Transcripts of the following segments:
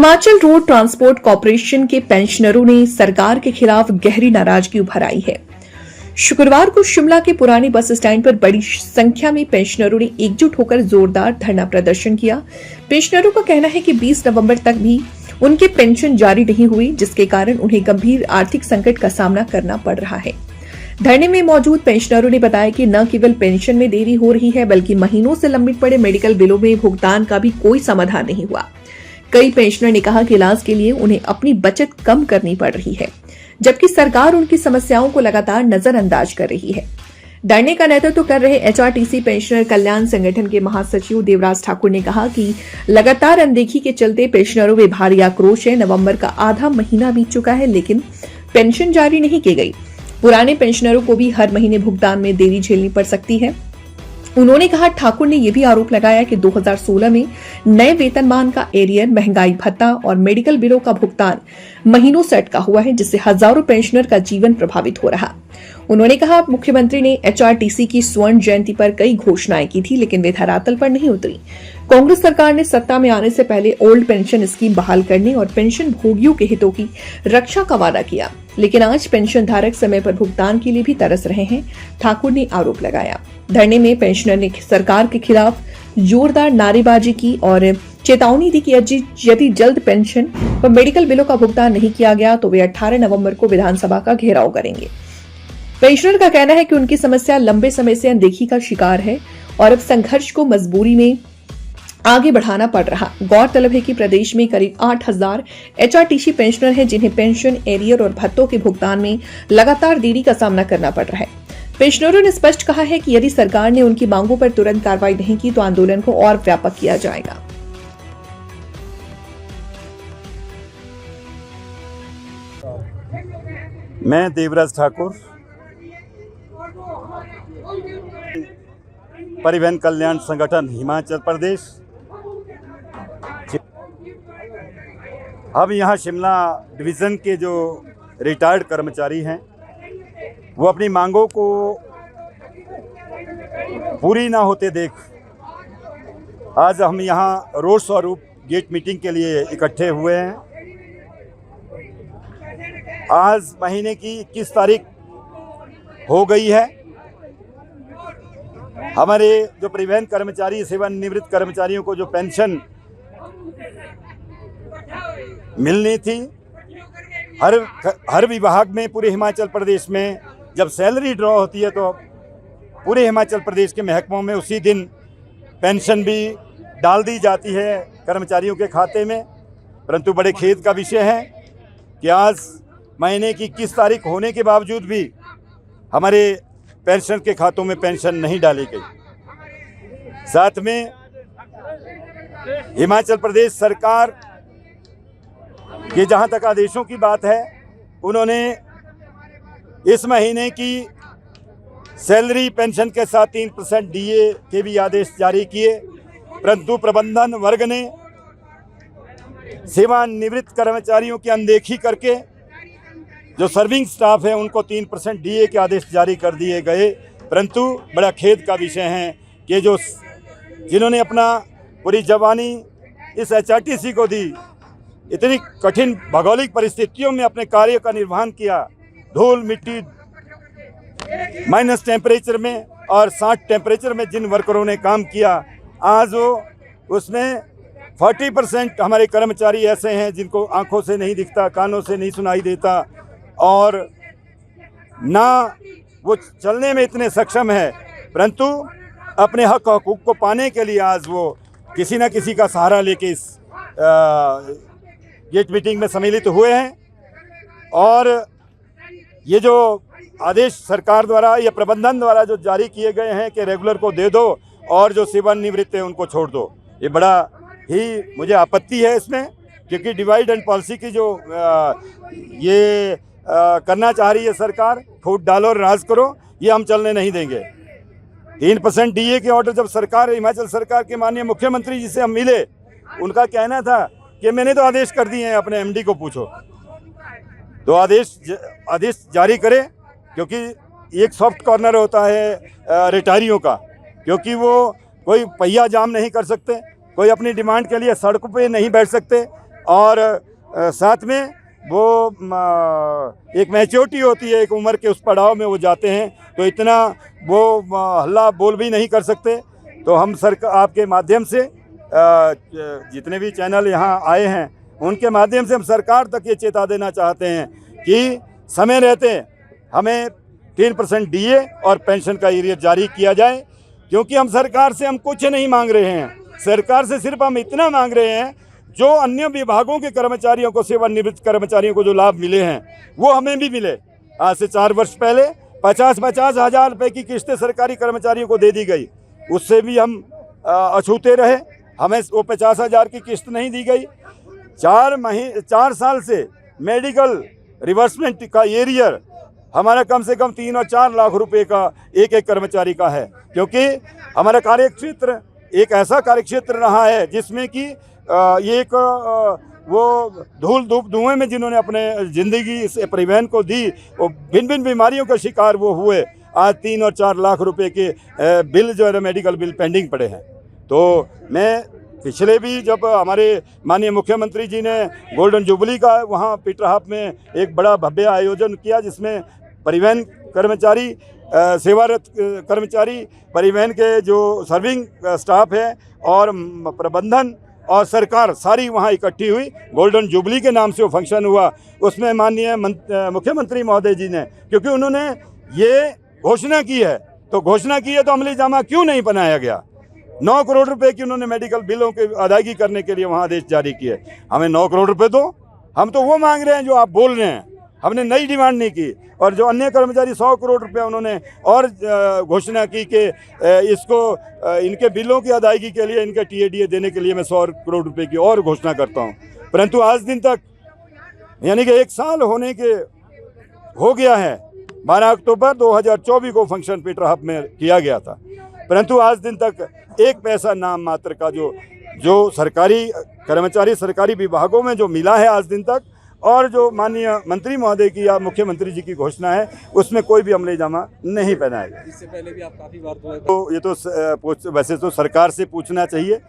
Himachal road transport corporation के पेंशनरों ने सरकार के खिलाफ गहरी नाराजगी उभर आई है। शुक्रवार को शिमला के पुराने बस स्टैंड पर बड़ी संख्या में पेंशनरों ने एकजुट होकर जोरदार धरना प्रदर्शन किया। पेंशनरों का कहना है कि 20 नवंबर तक भी उनके पेंशन जारी नहीं हुई, जिसके कारण उन्हें गंभीर आर्थिक संकट का सामना करना पड़ रहा है। धरने में मौजूद पेंशनरों ने बताया कि न केवल पेंशन में देरी हो रही है, बल्कि महीनों से लंबित पड़े मेडिकल बिलों में भुगतान का भी कोई समाधान नहीं हुआ। कई पेंशनर ने कहा कि इलाज के लिए उन्हें अपनी बचत कम करनी पड़ रही है, जबकि सरकार उनकी समस्याओं को लगातार नजरअंदाज कर रही है। धरने का नेतृत्व कर रहे एचआरटीसी पेंशनर कल्याण संगठन के महासचिव देवराज ठाकुर ने कहा कि लगातार अनदेखी के चलते पेंशनरों में भारी आक्रोश है। नवंबर का आधा महीना बीत चुका है, लेकिन पेंशन जारी नहीं की गई। पुराने पेंशनरों को भी हर महीने भुगतान में देरी झेलनी पड़ सकती है। उन्होंने कहा, ठाकुर ने यह भी आरोप लगाया कि 2016 में नए वेतनमान का एरियर, महंगाई भत्ता और मेडिकल बिलों का भुगतान महीनों से अटका हुआ है, जिससे हजारों पेंशनर का जीवन प्रभावित हो रहा। उन्होंने कहा, मुख्यमंत्री ने एचआरटीसी की स्वर्ण जयंती पर कई घोषणाएं की थी, लेकिन वे धरातल पर नहीं उतरी। कांग्रेस सरकार ने सत्ता में आने से पहले ओल्ड पेंशन स्कीम बहाल करने और पेंशन भोगियों के हितों की रक्षा का वादा किया, लेकिन आज पेंशन धारक समय पर भुगतान के लिए भी तरस रहे हैं, ठाकुर ने आरोप लगाया। धरने में पेंशनर ने सरकार के खिलाफ जोरदार नारेबाजी की और चेतावनी दी कि यदि जल्द पेंशन व मेडिकल बिलों का भुगतान नहीं किया गया तो वे 18 नवंबर को विधानसभा का घेराव करेंगे। पेंशनर का कहना है कि उनकी समस्या लंबे समय से अनदेखी का शिकार है और अब संघर्ष को मजबूरी में आगे बढ़ाना पड़ रहा। गौरतलब है कि प्रदेश में करीब 8000 एचआरटीसी पेंशनर हैं, जिन्हें पेंशन, एरियर और भत्तों के भुगतान में लगातार देरी का सामना करना पड़ रहा है। पेंशनरों ने स्पष्ट कहा है कि यदि सरकार ने उनकी मांगों पर तुरंत कार्रवाई नहीं की तो आंदोलन को और व्यापक किया जाएगा। मैं देवराज ठाकुर, परिवहन कल्याण संगठन हिमाचल प्रदेश। अब यहाँ शिमला डिवीज़न के जो रिटायर्ड कर्मचारी हैं वो अपनी मांगों को पूरी ना होते देख आज हम यहाँ रोड स्वरूप गेट मीटिंग के लिए इकट्ठे हुए हैं। आज महीने की 21 तारीख हो गई है। हमारे जो परिवहन कर्मचारी, सेवानिवृत्त कर्मचारियों को जो पेंशन मिलनी थी, हर विभाग में पूरे हिमाचल प्रदेश में जब सैलरी ड्रॉ होती है तो पूरे हिमाचल प्रदेश के महकमों में उसी दिन पेंशन भी डाल दी जाती है कर्मचारियों के खाते में। परंतु बड़े खेद का विषय है कि आज महीने की 21 तारीख होने के बावजूद भी हमारे पेंशन के खातों में पेंशन नहीं डाली गई। साथ में हिमाचल प्रदेश सरकार के जहां तक आदेशों की बात है, उन्होंने इस महीने की सैलरी पेंशन के साथ 3% डीए के भी आदेश जारी किए, परंतु प्रबंधन वर्ग ने सेवानिवृत्त कर्मचारियों की अनदेखी करके जो सर्विंग स्टाफ है उनको 3% डीए के आदेश जारी कर दिए गए। परंतु बड़ा खेद का विषय है कि जिन्होंने अपना पूरी जवानी इस एचआरटीसी को दी, इतनी कठिन भौगोलिक परिस्थितियों में अपने कार्य का निर्वहन किया, धूल मिट्टी माइनस टेम्परेचर में और 60 टेम्परेचर में जिन वर्करों ने काम किया, आज वो उसमें 40% हमारे कर्मचारी ऐसे हैं जिनको आंखों से नहीं दिखता, कानों से नहीं सुनाई देता और ना वो चलने में इतने सक्षम है, परंतु अपने हक हकूक़ को पाने के लिए आज वो किसी न किसी का सहारा लेके इस गेट मीटिंग में सम्मिलित हुए हैं। और ये जो आदेश सरकार द्वारा या प्रबंधन द्वारा जो जारी किए गए हैं कि रेगुलर को दे दो और जो सेवानिवृत्त है उनको छोड़ दो, ये बड़ा ही मुझे आपत्ति है इसमें, क्योंकि डिवाइड एंड पॉलिसी की जो ये करना चाह रही है सरकार, फूट डालो और राज करो, ये हम चलने नहीं देंगे। 3% डीए के ऑर्डर जब सरकार, हिमाचल सरकार के माननीय मुख्यमंत्री जी से हम मिले, उनका कहना था कि मैंने तो आदेश कर दिए हैं, अपने एमडी को पूछो तो आदेश जारी करे, क्योंकि एक सॉफ्ट कॉर्नर होता है रिटायरियों का, क्योंकि वो कोई पहिया जाम नहीं कर सकते, कोई अपनी डिमांड के लिए सड़कों पे नहीं बैठ सकते, और साथ में वो एक मैच्योरिटी होती है, एक उम्र के उस पड़ाव में वो जाते हैं, तो इतना वो हल्ला बोल भी नहीं कर सकते। तो हम सरकार आपके माध्यम से जितने भी चैनल यहाँ आए हैं उनके माध्यम से हम सरकार तक ये चेता देना चाहते हैं कि समय रहते हमें 3% डीए और पेंशन का एरियर जारी किया जाए, क्योंकि हम सरकार से हम कुछ नहीं मांग रहे हैं। सरकार से सिर्फ हम इतना मांग रहे हैं जो अन्य विभागों के कर्मचारियों को, सेवानिवृत्त कर्मचारियों को जो लाभ मिले हैं वो हमें भी मिले। आज से 4 वर्ष पहले 50-50 हज़ार रुपये की किस्तें सरकारी कर्मचारियों को दे दी गई, उससे भी हम अछूते रहे, हमें वो 50,000 की किस्त नहीं दी गई। 4 साल से मेडिकल रिवर्समेंट का एरियर हमारा कम से कम 3 और 4 लाख रुपए का एक कर्मचारी का है, क्योंकि हमारा कार्यक्षेत्र एक ऐसा कार्यक्षेत्र रहा है जिसमें कि ये एक वो धूल धूप धुएं में जिन्होंने अपने ज़िंदगी इस परिवहन को दी, वो भिन्न भिन्न बीमारियों का शिकार वो हुए। आज 3 और 4 लाख रुपए के बिल जो है मेडिकल बिल पेंडिंग पड़े हैं। तो मैं पिछले भी जब हमारे माननीय मुख्यमंत्री जी ने गोल्डन जुबली का वहाँ पीटरहाफ में एक बड़ा भव्य आयोजन किया, जिसमें परिवहन कर्मचारी, सेवारत कर्मचारी, परिवहन के जो सर्विंग स्टाफ है और प्रबंधन और सरकार सारी वहाँ इकट्ठी हुई। गोल्डन जुबली के नाम से वो फंक्शन हुआ। उसमें माननीय मुख्यमंत्री महोदय जी ने, क्योंकि उन्होंने ये घोषणा की है, तो घोषणा की है तो अमली जामा क्यों नहीं बनाया गया। 9 करोड़ रुपए की उन्होंने मेडिकल बिलों की अदायगी करने के लिए वहाँ आदेश जारी किए। हमें 9 करोड़ रुपए दो, हम तो वो मांग रहे हैं जो आप बोल रहे हैं, हमने नई डिमांड नहीं की। और जो अन्य कर्मचारी 100 करोड़ रुपए उन्होंने और घोषणा की कि इसको इनके बिलों की अदायगी के लिए, इनके टीएडीए देने के लिए मैं 100 करोड़ रुपए की और घोषणा करता हूँ। परंतु आज दिन तक, यानी कि 1 साल होने के हो गया है, 12 अक्टूबर 2024 को फंक्शन पीटरहाफ में किया गया था, परंतु आज दिन तक 1 पैसा नाम मात्र का जो सरकारी कर्मचारी सरकारी विभागों में जो मिला है आज दिन तक, और जो माननीय मंत्री महोदय की या मुख्यमंत्री जी की घोषणा है, उसमें कोई भी अमली जामा नहीं पहनाया गया। इससे पहले भी आप काफ़ी बार तो ये तो वैसे तो सरकार से पूछना चाहिए,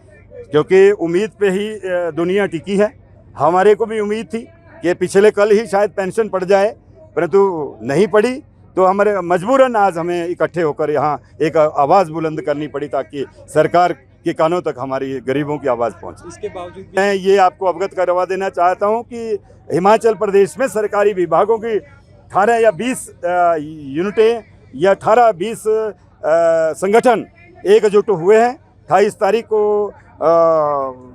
क्योंकि उम्मीद पे ही दुनिया टिकी है। हमारे को भी उम्मीद थी कि पिछले कल ही शायद पेंशन पड़ जाए, परंतु नहीं पड़ी। तो हमारे मजबूरन आज हमें इकट्ठे होकर यहाँ एक आवाज़ बुलंद करनी पड़ी, ताकि सरकार के कानों तक हमारी गरीबों की आवाज़ पहुँचे। इसके बावजूद मैं ये आपको अवगत करवा देना चाहता हूँ कि हिमाचल प्रदेश में सरकारी विभागों की 18 या 20 यूनिटें या 18-20 संगठन एकजुट हुए हैं। 28 तारीख को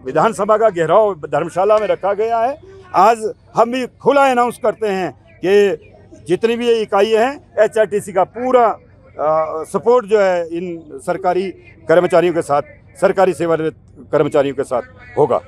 विधानसभा का घेराव धर्मशाला में रखा गया है। आज हम भी खुला अनाउंस करते हैं कि जितनी भी ये इकाइयाँ हैं, एचआरटीसी का पूरा सपोर्ट जो है इन सरकारी कर्मचारियों के साथ, सरकारी सेवारत कर्मचारियों के साथ होगा।